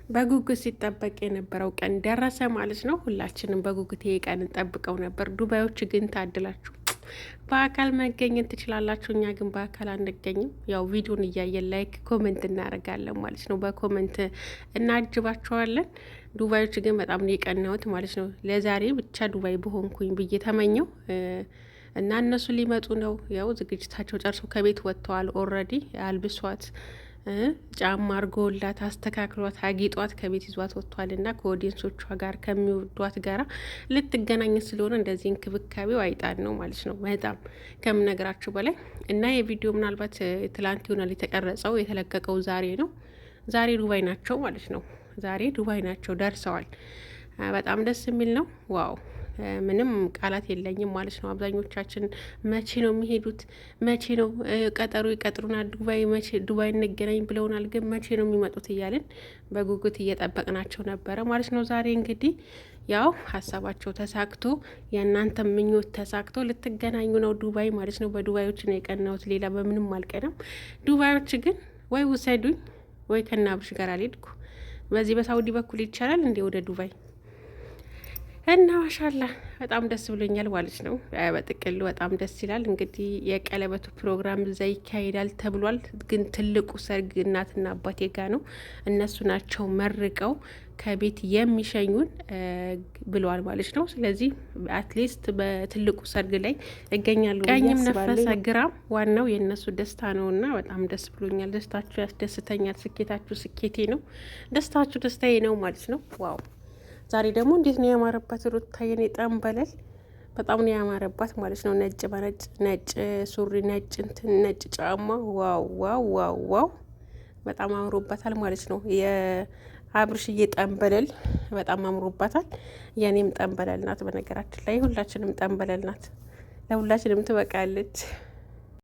በጉጉት ሲጠበቅ የነበረው ቀን ደረሰ ማለት ነው። ሁላችንም በጉጉት ይሄ ቀን እንጠብቀው ነበር። ዱባዮች ግን ታድላችሁ በአካል መገኘት ትችላላችሁ። እኛ ግን በአካል አንገኝም። ያው ቪዲዮን እያየን ላይክ ኮመንት እናደርጋለን ማለት ነው። በኮመንት እናጅባቸዋለን። ዱባዮች ግን በጣም ነው የቀናሁት ማለት ነው። ለዛሬ ብቻ ዱባይ በሆንኩኝ ብዬ ተመኘው እና እነሱ ሊመጡ ነው። ያው ዝግጅታቸው ጨርሰው ከቤት ወጥተዋል። ኦልሬዲ አልብሷት ጫማ አርጎላት አስተካክሏት አጊጧት ከቤት ይዟት ወጥቷል። እና ከኦዲየንሶቿ ጋር ከሚወዷት ጋራ ልትገናኝ ስለሆነ እንደዚህ እንክብካቤው አይጣን ነው ማለት ነው። በጣም ከምነግራችሁ በላይ እና የቪዲዮ ምናልባት ትላንት ይሆናል የተቀረጸው፣ የተለቀቀው ዛሬ ነው። ዛሬ ዱባይ ናቸው ማለት ነው። ዛሬ ዱባይ ናቸው ደርሰዋል። በጣም ደስ የሚል ነው። ዋው ምንም ቃላት የለኝም ማለት ነው። አብዛኞቻችን መቼ ነው የሚሄዱት? መቼ ነው ቀጠሮ ይቀጥሩናል? ዱባይ መቼ ዱባይ እንገናኝ ብለውናል፣ ግን መቼ ነው የሚመጡት እያልን በጉጉት እየጠበቅናቸው ነበረ ማለት ነው። ዛሬ እንግዲህ ያው ሀሳባቸው ተሳክቶ የእናንተ ምኞት ተሳክቶ ልትገናኙ ነው ዱባይ ማለት ነው። በዱባዮች ነው የቀናሁት፣ ሌላ በምንም አልቀናም። ዱባዮች ግን ወይ ውሰዱኝ ወይ ከናብሽ ጋር አልሄድኩ። በዚህ በሳውዲ በኩል ይቻላል እንዴ ወደ ዱባይ? እና ማሻላ በጣም ደስ ብሎኛል ማለት ነው። በጥቅሉ በጣም ደስ ይላል። እንግዲህ የቀለበቱ ፕሮግራም እዛ ይካሄዳል ተብሏል። ግን ትልቁ ሰርግ እናትና አባቴ ጋ ነው። እነሱ ናቸው መርቀው ከቤት የሚሸኙን ብለዋል ማለት ነው። ስለዚህ አትሊስት በትልቁ ሰርግ ላይ እገኛሉ። ቀኝም ነፈሰ ግራም ዋናው የእነሱ ደስታ ነው እና በጣም ደስ ብሎኛል። ደስታችሁ ያስደስተኛል። ስኬታችሁ ስኬቴ ነው። ደስታችሁ ደስታዬ ነው ማለት ነው። ዋው ዛሬ ደግሞ እንዴት ነው ያማረባት ሩታ የኔ ጠንበለል፣ በጣም ነው ያማረባት ማለት ነው። ነጭ በነጭ ነጭ ሱሪ፣ ነጭ እንትን፣ ነጭ ጫማ። ዋው ዋው ዋው ዋው በጣም አምሮባታል ማለት ነው። የአብርሽዬ ጠንበለል በጣም አምሮባታል። የኔም ጠንበለል ናት። በነገራችን ላይ ሁላችንም ጠንበለል ናት። ለሁላችንም ትበቃለች።